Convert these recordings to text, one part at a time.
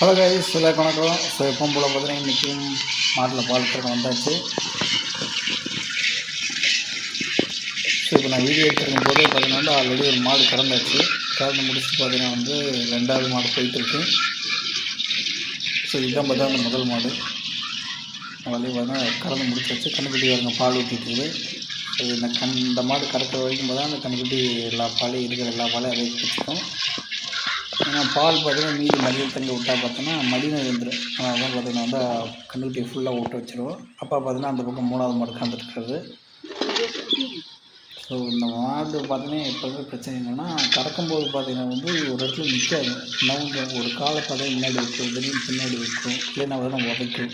Hello guys, எல்லாருக்கும் வணக்கம். So எப்பவும் போல் பார்த்தீங்கன்னா இன்றைக்கும் மாட்டில் பால் கறக்க வந்தாச்சு. ஸோ இப்போ நான் வீடியோ எடுத்துருக்கும் போது பார்த்தீங்கன்னா ஆல்ரெடி ஒரு மாடு கறந்தாச்சு. கறந்து முடிச்சுட்டு பார்த்தீங்கன்னா ரெண்டாவது மாடு போயிட்டுருக்கு. ஸோ இதுதான் பார்த்தா அந்த முதல் மாடு வழியை பார்த்தா கறந்து முடிச்சாச்சு. கண்ணுக்குட்டி வரங்க பால் ஊற்றிட்டுருக்குது. ஸோ இந்த மாடு கறக்கிற வரைக்கும் பார்த்தா அந்த கண்ணுக்குட்டி எல்லா பாலையும் இருக்கிற எல்லா பாலையும் அதே குடிச்சிக்கும். ஏன்னா பால் பார்த்தீங்கன்னா மீதி மடியில் தங்க விட்டா பார்த்தோன்னா மடியில் இருந்துடும். அதனால் பார்த்தீங்கன்னா கண்ணுக்குட்டியை ஃபுல்லாக விட்டு வச்சுருவோம். அப்போ பார்த்தீங்கன்னா அந்த பக்கம் மூணாவது மாடு கறந்துட்டுருக்குறது. ஸோ இந்த மாடு பார்த்தீங்கன்னா எப்போதுமே பிரச்சனை என்னென்னா கறக்கும்போது பார்த்தீங்கன்னா ஒரு இடத்துல நிற்காது. நவுங்க ஒரு காலை பார்த்தீங்கன்னா முன்னாடி வைக்கும், திடீர்னு பின்னாடி வைக்கும், இல்லைன்னா உதைக்கும்.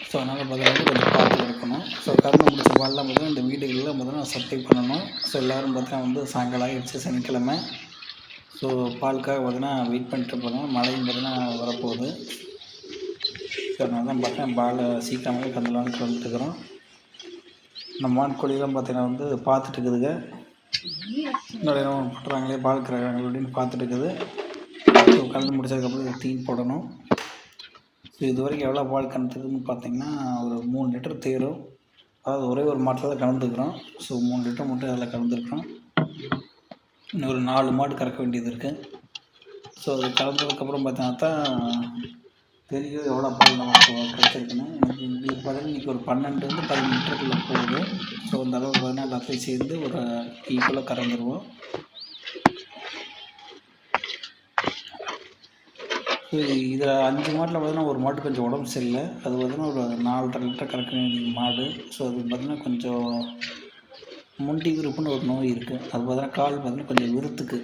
ஸோ அதனால் பார்த்தீங்கன்னா கொஞ்சம் பார்த்து இருக்கணும். ஸோ கறந்து முடிச்ச பால்லாம் பார்த்தீங்கன்னா இந்த வீடுகளில் பார்த்தீங்கன்னா சப்ளை பண்ணணும். ஸோ எல்லோரும் பார்த்தீங்கன்னா சாயங்காலம் ஆகிடுச்சு, சனிக்கிழமை. ஸோ பாலுக்காக பார்த்தீங்கன்னா வெயிட் பண்ணிட்டு போகிறோம். மழையும் பார்த்தீங்கன்னா வரப்போகுது. ஸோ அதனால தான் பார்த்தீங்கன்னா பாலை சீக்கிரமாகவே கறந்துலான்னு கறந்துட்டுருக்குறோம். இந்த மான்கோழிலாம் பார்த்தீங்கன்னா பார்த்துட்டு இருக்குதுங்க. இன்னொரு இடம் பண்ணுறாங்களே பால் கறக்கிறாங்க அப்படின்னு பார்த்துட்டு இருக்குது. ஸோ கறந்து முடிச்சதுக்கப்புறம் இதை தீன் போடணும். ஸோ இது வரைக்கும் எவ்வளோ பால் கறந்துருக்குன்னு பார்த்தீங்கன்னா ஒரு 3 லிட்டர் தேரும். அதாவது ஒரே ஒரு மாட்டில் தான் கலந்துருக்குறோம். ஸோ 3 லிட்டர் மட்டும் அதில் கலந்துருக்குறோம். இன்னொரு 4 மாடு கறக்க வேண்டியது இருக்குது. ஸோ அது கலந்ததுக்கப்புறம் பார்த்தீங்கன்னா தான் தெரியும் எவ்வளோ பால் நமக்கு கிடச்சிருக்குன்னு. எங்களுக்கு பார்த்தீங்கன்னா இன்றைக்கி ஒரு 12 to 15 லிட்டருக்குள்ளே போகுது. ஸோ அந்த அளவுக்கு பார்த்தீங்கன்னா எல்லாத்தையும் சேர்ந்து ஒரு ஈக்குவலாக கறந்துருவோம். ஸோ இதில் 5 மாட்டில் பார்த்தீங்கன்னா ஒரு மாட்டு கொஞ்சம் உடம்பு சரியில்லை. அது பார்த்தீங்கன்னா ஒரு 4.5 லிட்டர் கறக்க வேண்டிய மாடு. ஸோ அது பார்த்தீங்கன்னா கொஞ்சம் முண்டி விருப்புன்னு ஒரு நோய் இருக்குது. அது பார்த்தீங்கன்னா கால் பார்த்தீங்கன்னா கொஞ்சம் விருத்துக்கு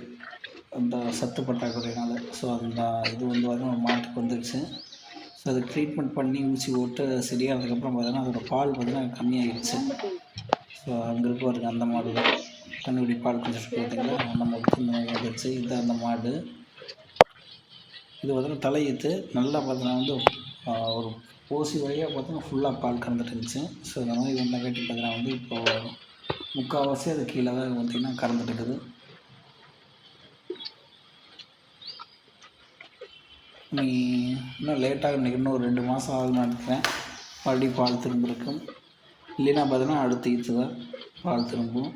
அந்த சத்து பற்றாக்குறையினால். ஸோ அந்த இது பார்த்தீங்கன்னா ஒரு மாட்டுக்கு வந்துடுச்சு. ஸோ அது ட்ரீட்மெண்ட் பண்ணி ஊசி போட்டு சரியானதுக்கப்புறம் பார்த்தீங்கன்னா அதோட பால் பார்த்தீங்கன்னா கம்மியாகிடுச்சு. ஸோ அங்கே இருக்க வருது அந்த மாடு தான் கண்ணுக்குடி பால் குடிச்சிட்டு பார்த்தீங்கன்னா அந்த மாட்டுக்கு இந்த மாதிரி வந்துடுச்சு. இது அந்த மாடு. இது பார்த்தீங்கன்னா தலையீத்து நல்லா பார்த்தீங்கன்னா ஒரு ஓசி வழியாக பார்த்தீங்கன்னா ஃபுல்லாக பால் கறந்துட்டு இருந்துச்சு. ஸோ இந்த மாதிரி ஒன்றை கட்டி பார்த்தீங்கன்னா இப்போது முக்கால்வாசி அது கீழே தான் பார்த்தீங்கன்னா கறந்துட்டு இருக்குது. நீ இன்னும் லேட்டாக இன்றைக்கி இன்னும் ஒரு 2 மாதம் ஆகுதுன்னு நினைக்கிறேன். மறுபடியும் பால் திரும்ப இருக்கும். இல்லைன்னா பார்த்தீங்கன்னா அடுத்த ஈத்து தான் பால் திரும்பும்.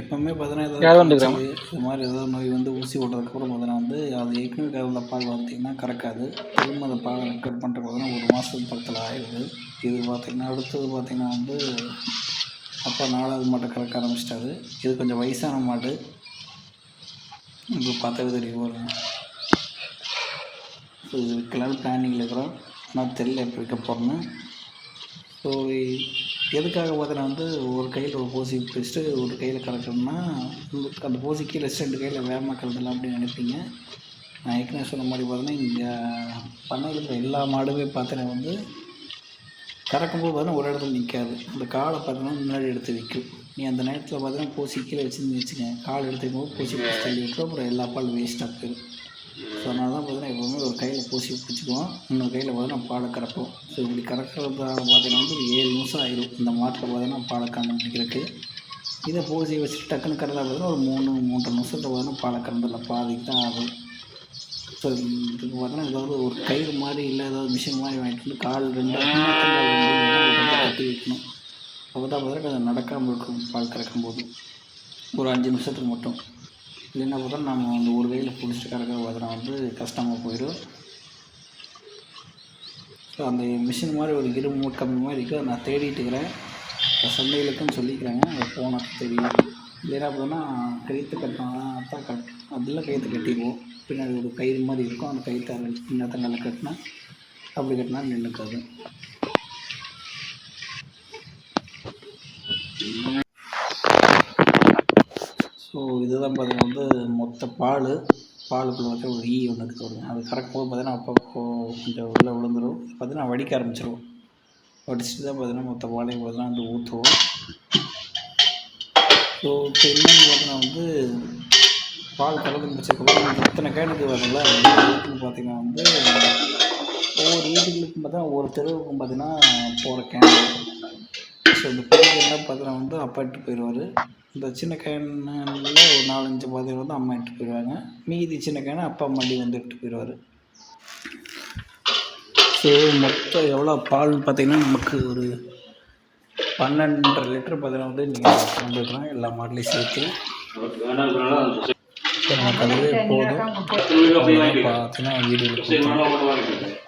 எப்போவுமே பார்த்தீங்கன்னா இது மாதிரி ஏதாவது நோய் ஊசி போட்டதுக்கப்புறம் பார்த்தீங்கன்னா அது ஏற்கனவே கறந்த பால் பார்த்தீங்கன்னா கறக்காது. திரும்ப அந்த பாலை ரெக்கவர் பண்ணுறது பார்த்தீங்கன்னா 1 மாதத்துக்கு பக்கத்தில் ஆயிடுது. இது பார்த்திங்கன்னா அடுத்தது பார்த்திங்கன்னா அப்பா 4வது மாட்டை கறக்க ஆரம்பிச்சிட்டாரு. இது கொஞ்சம் வயசான மாடு. இப்போ பார்த்தாவே தெரியும் வரும். ஸோ இது விற்கலான்னு பிளானிங்கில் இருக்கிறோம். ஆனால் தெரியல எப்படி இருக்க போகிறோன்னு. ஸோ எதுக்காக பார்த்தீங்கன்னா ஒரு கையில் ஒரு போசி பிடிச்சிட்டு ஒரு கையில் கறக்கணும்னா அந்த போசி கீழே 2 கையில் வேகமாக கறந்துடலாம் அப்படின்னு நினைப்பீங்க. நான் ஏற்கனவே சொன்ன மாதிரி பார்த்தீங்கன்னா இங்கே பண்ணையில் இருக்கிற எல்லா மாடுமே பார்த்தீங்கன்னா கறக்கும்போது பார்த்தீங்கன்னா ஒரு இடத்துல நிற்காது. அந்த காலை பார்த்தீங்கன்னா முன்னாடி எடுத்து வைக்கும். நீ அந்த நேரத்தில் பார்த்தீங்கன்னா போசி கீழே வச்சுக்கங்க, கால் எடுத்துக்கும் போசி தள்ளி விட்டுரும். அப்புறம் எல்லா பால் வேஸ்ட்டாக போயிடும். ஸோ அதனால தான் பார்த்தீங்கன்னா எப்போவுமே ஒரு கையில் போசி பிடிச்சிக்குவோம், இன்னொரு கையில் பார்த்தீங்கன்னா பாலை கறப்போம். ஸோ இப்படி கறக்கிறதால பார்த்தீங்கன்னா ஒரு 7 நிமிஷம் ஆகிடும் இந்த மாட்டில் பார்த்தீங்கன்னா பாலை கறந்து முடிக்கிறதுக்கு. இதை போசியை வச்சுட்டு டக்குன்னு கறந்தா பார்த்தீங்கன்னா ஒரு 3-3.5 நிமிஷத்தில் பார்த்தீங்கன்னா பாலை கறந்துடலாம். பாதிக்கு தான் ஆகும். ஸோ இதுக்கு பார்த்தீங்கன்னா ஏதாவது ஒரு கயிறு மாதிரி இல்லை ஏதாவது மிஷின் மாதிரி வாங்கிட்டு வந்து கால் 2 கட்டி வைக்கணும். அப்போ தான் பார்த்தீங்கன்னா கொஞ்சம் நடக்காமல் இருக்கும் பால் கறக்கும்போது ஒரு 5 நிமிஷத்துக்கு மட்டும். இல்லைன்னா கூட நம்ம ஒரு கையில் பிடிச்சிட்டு கறக்க பார்த்தீங்கன்னா கஷ்டமாக போயிடும். ஸோ அந்த மிஷின் மாதிரி ஒரு இரும்பு கம்மி மாதிரி இருக்குது. அதை நான் தேடிட்டு இருக்கிறேன். சந்தைகளுக்குன்னு சொல்லிக்கிறாங்க. அதை போனால் தெரியும். இல்லைன்னா அப்படின்னா கயிற்று கட்டினா தான் அதெல்லாம் கயிற்று கட்டிடுவோம். பின்னாடி ஒரு கயிறு மாதிரி இருக்கும். அந்த கயிற்று பின்னத்தங்கால கட்டினா அப்படி கட்டினா நின்றுக்காது. ஸோ இதுதான் பார்த்தீங்கன்னா மொத்த பாலுக்குள்ளே வந்து ஒரு ஒன்று இருக்குது. அது கறக்கும்போது பார்த்தீங்கன்னா அப்பப்போ கொஞ்சம் உள்ளே விழுந்துடும். பார்த்தீங்கன்னா வடிக்க ஆரம்பிச்சிடும். வடிச்சுட்டு தான் பார்த்தீங்கன்னா மொத்த பாலையும் பார்த்தீங்கன்னா ஊற்றுவோம். ஸோ இப்போ என்னென்னு பார்த்தீங்கன்னா பால் கலந்து முடிச்சதுக்கப்புறம் இத்தனை கேனுக்கு வருதுங்களா, பார்த்தீங்கன்னா ஒவ்வொரு வீட்டுகளுக்கும் பார்த்தா ஒவ்வொரு தெருவுக்கும் பார்த்தீங்கன்னா போகிற கேன். ஸோ ஸோ இந்த பெரிய கேனில் பார்த்தீங்கன்னா வந்து அப்பா இட்டு போயிடுவார். இந்த சின்ன கேனில் ஒரு 4-5 பாத்திரம் வந்து அம்மா இட்டு போயிடுவாங்க. மீதி சின்ன கேனை அப்பா மறுபடி வந்து இட்டு போயிடுவார். ஸோ மொத்தம் எவ்வளோ பால்னு பார்த்தீங்கன்னா நமக்கு ஒரு 12.5 லிட்டர் பார்த்தீங்கன்னா வந்து நீங்கள் வந்துடுறோம் எல்லா மாடலையும் சேர்த்து. நமக்கு அதுவே போதும். பார்த்தீங்கன்னா வீடியோவில்